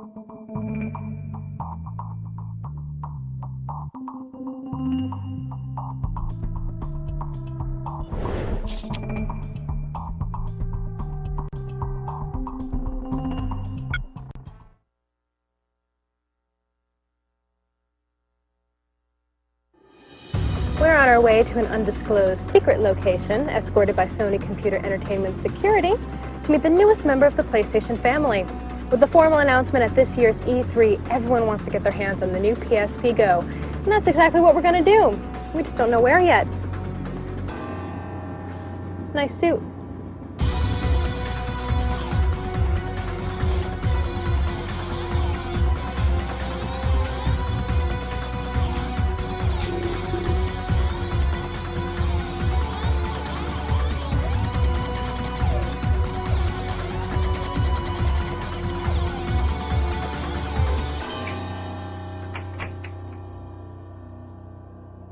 We're on our way to an undisclosed secret location, escorted by Sony Computer Entertainment Security, to meet the newest member of the PlayStation family. With the formal announcement at this year's E3, everyone wants to get their hands on the new PSP Go. And that's exactly what we're going to do. We just don't know where yet. Nice suit.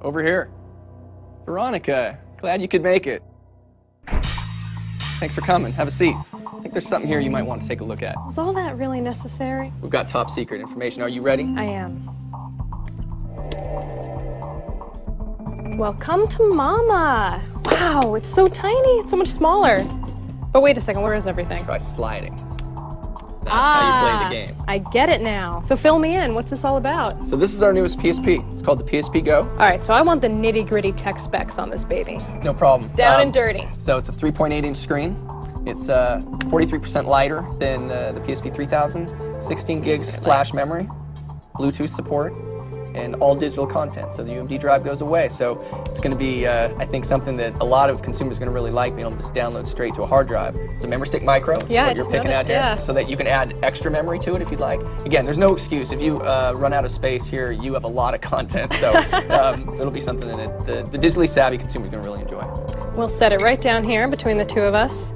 Over here. Veronica, glad you could make it. Thanks for coming. Have a seat. I think there's something here you might want to take a look at. Was all that really necessary? We've got top secret information. Are you ready? I am. Welcome to Mama. Wow, it's so tiny. It's so much smaller. But wait a second, where is everything? Try sliding. That's how you play the game. I get it now. So fill me in. What's this all about? So this is our newest PSP. It's called the PSP Go. All right, so I want the nitty-gritty tech specs on this baby. No problem. Down and dirty. So it's a 3.8-inch screen. It's 43% lighter than the PSP 3000. 16 gigs flash memory, Bluetooth support, and all digital content. So the UMD drive goes away. So it's going to be, I think, something that a lot of consumers are going to really like, being able to just download straight to a hard drive. It's a memory stick micro. Yeah, what you're picking at here, so that you can add extra memory to it if you'd like. Again, there's no excuse. If you run out of space here, you have a lot of content. So it'll be something that the digitally savvy consumer is going to really enjoy. We'll set it right down here between the two of us.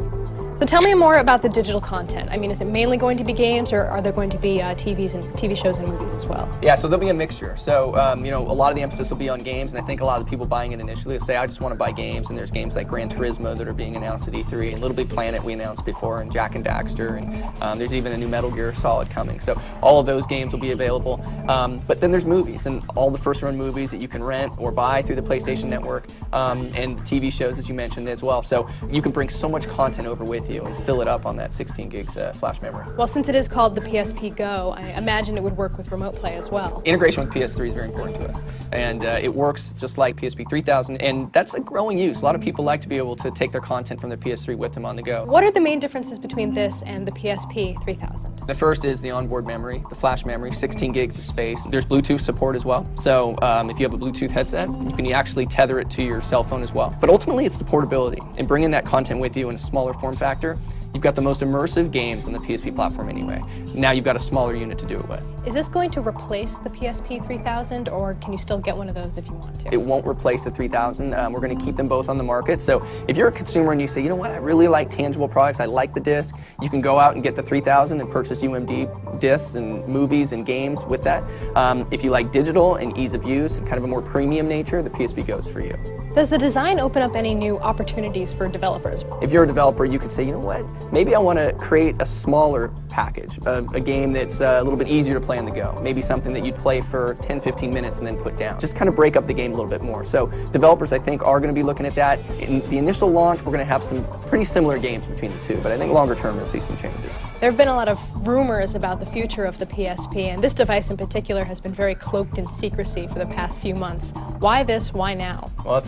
So tell me more about the digital content. I mean, is it mainly going to be games, or are there going to be TV shows and movies as well? Yeah, so there'll be a mixture. So, you know, a lot of the emphasis will be on games, and I think a lot of the people buying it initially will say, I just want to buy games, and there's games like Gran Turismo that are being announced at E3, and Little Big Planet we announced before, and Jak and Daxter, and there's even a new Metal Gear Solid coming. So all of those games will be available. But then there's movies, and all the first-run movies that you can rent or buy through the PlayStation Network, and TV shows, as you mentioned, as well. So you can bring so much content over with you and fill it up on that 16 gigs flash memory. Well, since it is called the PSP Go, I imagine it would work with remote play as well. Integration with PS3 is very important to us, and it works just like PSP 3000, and that's a growing use. A lot of people like to be able to take their content from their PS3 with them on the go. What are the main differences between this and the PSP 3000? The first is the onboard memory, the flash memory, 16 gigs of space. There's Bluetooth support as well, so if you have a Bluetooth headset, you can actually tether it to your cell phone as well. But ultimately, it's the portability, and bringing that content with you in a smaller form factor. You've got the most immersive games on the PSP platform anyway. Now you've got a smaller unit to do it with. Is this going to replace the PSP 3000, or can you still get one of those if you want to? It won't replace the 3000. We're going to keep them both on the market. So if you're a consumer and you say, you know what, I really like tangible products, I like the disc, you can go out and get the 3000 and purchase UMD discs and movies and games with that. If you like digital and ease of use and kind of a more premium nature, the PSP Go is for you. Does the design open up any new opportunities for developers? If you're a developer, you could say, you know what, maybe I want to create a smaller package, a game that's a little bit easier to play on the go. Maybe something that you'd play for 10, 15 minutes and then put down. Just kind of break up the game a little bit more. So developers, I think, are going to be looking at that. In the initial launch, we're going to have some pretty similar games between the two, but I think longer term, you'll see some changes. There have been a lot of rumors about the future of the PSP, and this device in particular has been very cloaked in secrecy for the past few months. Why this? Why now? Well,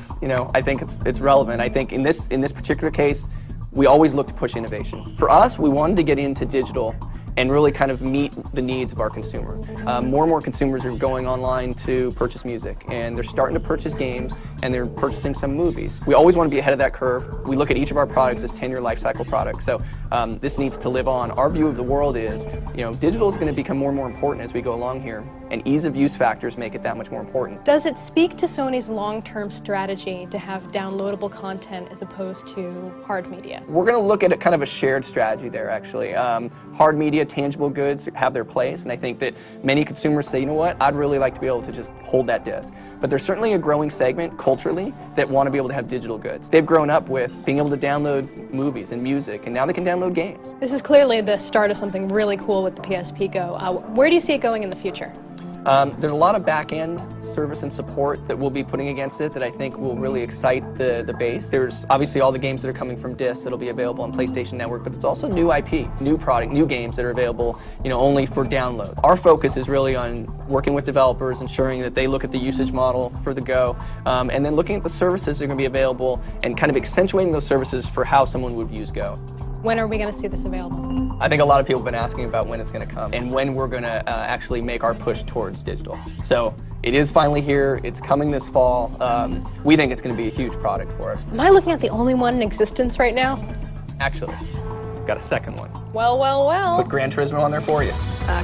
I think it's relevant. I think in this particular case, we always look to push innovation. For us, we wanted to get into digital and really kind of meet the needs of our consumer. More and more consumers are going online to purchase music, and they're starting to purchase games, and they're purchasing some movies. We always want to be ahead of that curve. We look at each of our products as 10-year life cycle products, so this needs to live on. Our view of the world is, digital is going to become more and more important as we go along here, and ease of use factors make it that much more important. Does it speak to Sony's long-term strategy to have downloadable content as opposed to hard media? We're going to look at kind of a shared strategy there, actually. Hard media, tangible goods have their place, and I think that many consumers say, you know what, I'd really like to be able to just hold that disc. But there's certainly a growing segment culturally that want to be able to have digital goods. They've grown up with being able to download movies and music, and now they can download download games. This is clearly the start of something really cool with the PSP Go. Where do you see it going in the future? There's a lot of back-end service and support that we'll be putting against it that I think will really excite the base. There's obviously all the games that are coming from discs that'll be available on PlayStation Network, but it's also new IP, new product, new games that are available, only for download. Our focus is really on working with developers, ensuring that they look at the usage model for the Go, and then looking at the services that are going to be available and kind of accentuating those services for how someone would use Go. When are we going to see this available? I think a lot of people have been asking about when it's going to come and when we're going to actually make our push towards digital. So it is finally here. It's coming this fall. We think it's going to be a huge product for us. Am I looking at the only one in existence right now? Actually, got a second one. Well, well, well. Put Gran Turismo on there for you.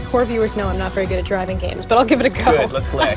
Core viewers know I'm not very good at driving games, but I'll give it a go. Good, let's play.